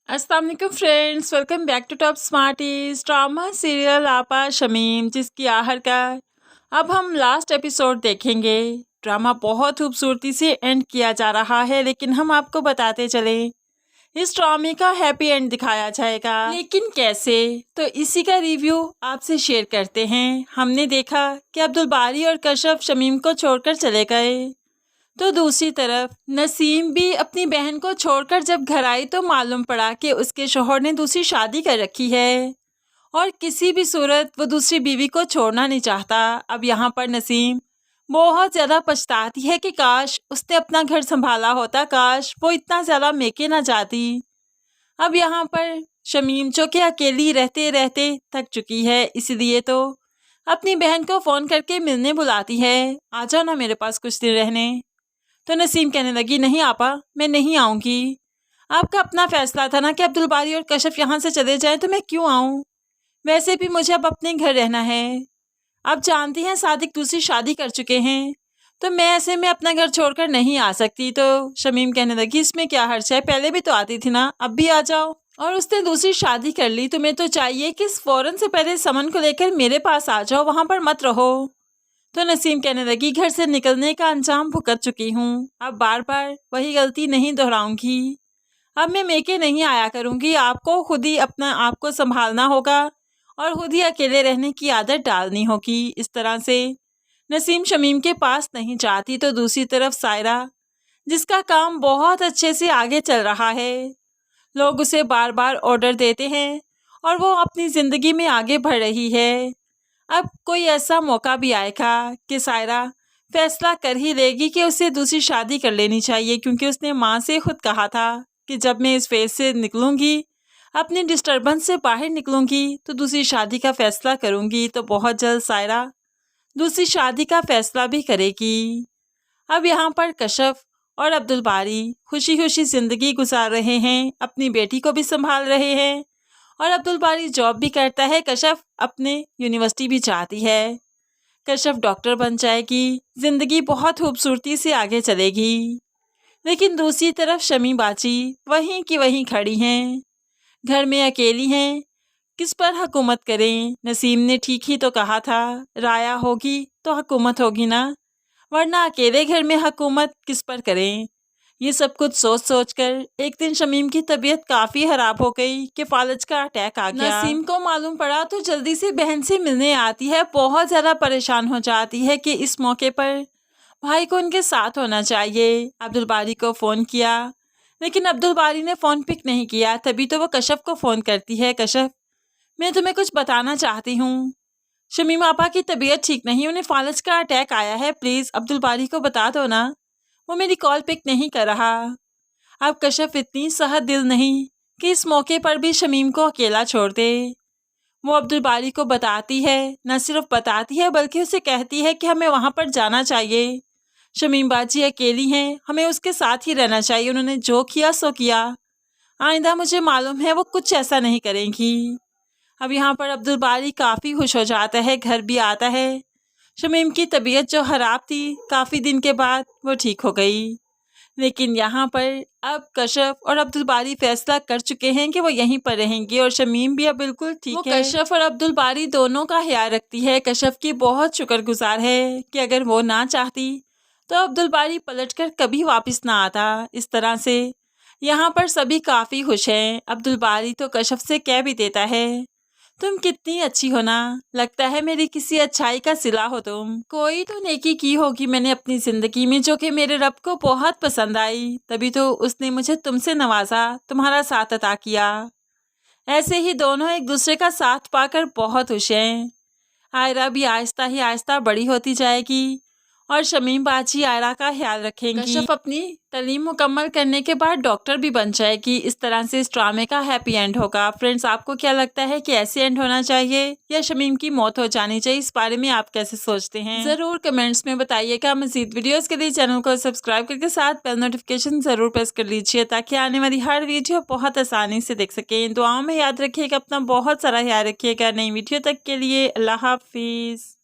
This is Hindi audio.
अस्सलाम वालेकुम friends, welcome back to Top Smarties. Drama serial Apa Shameem जिसकी आखिरकार अब हम लास्ट एपिसोड देखेंगे। ड्रामा बहुत खूबसूरती से एंड किया जा रहा है, लेकिन हम आपको बताते चले इस ड्रामे का हैप्पी एंड दिखाया जाएगा, लेकिन कैसे, तो इसी का रिव्यू आपसे शेयर करते हैं। हमने देखा कि अब्दुल बारी और कशफ शमीम को छोड़कर चले गए, तो दूसरी तरफ नसीम भी अपनी बहन को छोड़कर जब घर आई तो मालूम पड़ा कि उसके शोहर ने दूसरी शादी कर रखी है और किसी भी सूरत वो दूसरी बीवी को छोड़ना नहीं चाहता। अब यहाँ पर नसीम बहुत ज़्यादा पछताती है कि काश उसने अपना घर संभाला होता, काश वो इतना ज़्यादा मेके ना जाती। अब यहाँ पर शमीम जो कि अकेली रहते रहते थक चुकी है, इसलिए तो अपनी बहन को फ़ोन करके मिलने बुलाती है, आ जाओ ना मेरे पास कुछ दिन रहने। तो नसीम कहने लगी, नहीं आपा, मैं नहीं आऊँगी। आपका अपना फैसला था ना कि अब्दुल बारी और कशफ यहाँ से चले जाएं, तो मैं क्यों आऊँ? वैसे भी मुझे अब अपने घर रहना है। आप जानती हैं सादिक दूसरी शादी कर चुके हैं, तो मैं ऐसे में अपना घर छोड़कर नहीं आ सकती। तो शमीम कहने लगी, इसमें क्या हर्ज है, पहले भी तो आती थी ना, अब भी आ जाओ। और उसने दूसरी शादी कर ली, तुम्हें तो चाहिए कि फ़ौरन से पहले समन को लेकर मेरे पास आ जाओ, वहाँ पर मत रहो। तो नसीम कहने लगी, घर से निकलने का अंजाम भुगत चुकी हूँ, अब बार बार वही गलती नहीं दोहराऊंगी। अब मैं मेके नहीं आया करूँगी, आपको खुद ही अपना आप को संभालना होगा और खुद ही अकेले रहने की आदत डालनी होगी। इस तरह से नसीम शमीम के पास नहीं जाती, तो दूसरी तरफ सायरा जिसका काम बहुत अच्छे से आगे चल रहा है, लोग उसे बार बार ऑर्डर देते हैं और वो अपनी ज़िंदगी में आगे बढ़ रही है। अब कोई ऐसा मौका भी आएगा कि सायरा फैसला कर ही लेगी कि उसे दूसरी शादी कर लेनी चाहिए, क्योंकि उसने माँ से खुद कहा था कि जब मैं इस फेज से निकलूँगी, अपनी डिस्टर्बेंस से बाहर निकलूँगी, तो दूसरी शादी का फ़ैसला करूँगी। तो बहुत जल्द सायरा दूसरी शादी का फ़ैसला भी करेगी। अब यहाँ पर कशफ और अब्दुल बारी खुशी खुशी ज़िंदगी गुजार रहे हैं, अपनी बेटी को भी संभाल रहे हैं और अब्दुल बारी जॉब भी करता है। कशफ अपने यूनिवर्सिटी भी चाहती है, कशफ डॉक्टर बन जाएगी, ज़िंदगी बहुत खूबसूरती से आगे चलेगी। लेकिन दूसरी तरफ शमी बाची वहीं की वहीं खड़ी हैं, घर में अकेली हैं, किस पर हुकूमत करें। नसीम ने ठीक ही तो कहा था, राया होगी तो हुकूमत होगी ना, वरना अकेले घर में हुकूमत किस पर करें। ये सब कुछ सोच सोच कर एक दिन शमीम की तबीयत काफ़ी ख़राब हो गई कि फालज का अटैक आ गया। नसीम को मालूम पड़ा तो जल्दी से बहन से मिलने आती है, बहुत ज़्यादा परेशान हो जाती है कि इस मौके पर भाई को उनके साथ होना चाहिए। अब्दुल बारी को फ़ोन किया, लेकिन अब्दुल बारी ने फ़ोन पिक नहीं किया। तभी तो वो कशफ को फ़ोन करती है, कशफ मैं तुम्हें कुछ बताना चाहती हूँ, शमीम आपा की तबीयत ठीक नहीं, उन्हें फालज का अटैक आया है, प्लीज़ अब्दुल बारी को बता दो ना, वो मेरी कॉल पिक नहीं कर रहा। अब कशफ इतनी सहज दिल नहीं कि इस मौके पर भी शमीम को अकेला छोड़ दे। वो अब्दुल बारी को बताती है, न सिर्फ बताती है बल्कि उसे कहती है कि हमें वहाँ पर जाना चाहिए, शमीम बाजी अकेली हैं, हमें उसके साथ ही रहना चाहिए, उन्होंने जो किया सो किया, आइंदा मुझे मालूम है वो कुछ ऐसा नहीं करेंगी। अब यहाँ पर अब्दुल बारी काफ़ी खुश हो जाता है, घर भी आता है। शमीम की तबीयत जो ख़राब थी काफ़ी दिन के बाद वो ठीक हो गई, लेकिन यहाँ पर अब कशफ और अब्दुल बारी फैसला कर चुके हैं कि वो यहीं पर रहेंगे और शमीम भी अब बिल्कुल ठीक है। कशफ और अब्दुल बारी दोनों का ख्याल रखती है, कशफ की बहुत शुक्रगुजार है कि अगर वो ना चाहती तो अब्दुल बारी पलटकर कभी वापस ना आता। इस तरह से यहाँ पर सभी काफ़ी खुश हैं। अब्दुल बारी तो कशफ से कह भी देता है, तुम कितनी अच्छी हो ना, लगता है मेरी किसी अच्छाई का सिला हो तुम, कोई तो नेकी की होगी मैंने अपनी ज़िंदगी में जो कि मेरे रब को बहुत पसंद आई, तभी तो उसने मुझे तुमसे नवाजा, तुम्हारा साथ अता किया। ऐसे ही दोनों एक दूसरे का साथ पाकर बहुत खुश हैं। आयरा भी आहिस्ता ही आहिस्ता बड़ी होती जाएगी और शमीम बाजी आयरा का ख्याल रखेंगी। कशफ अपनी तालीम मुकम्मल करने के बाद डॉक्टर भी बन जाएगी। इस तरह से इस ड्रामे का हैप्पी एंड होगा। फ्रेंड्स, आपको क्या लगता है कि ऐसे एंड होना चाहिए या शमीम की मौत हो जानी चाहिए? इस बारे में आप कैसे सोचते हैं, ज़रूर कमेंट्स में बताइएगा। मज़ीद वीडियोज़ के लिए चैनल को सब्सक्राइब करके साथ बेल नोटिफिकेशन ज़रूर प्रेस कर लीजिए, ताकि आने वाली हर वीडियो बहुत आसानी से देख सकें। दुआओं में याद रखिएगा, अपना बहुत सारा ख्याल रखिएगा। नई वीडियो तक के लिए अल्लाह हाफिज़।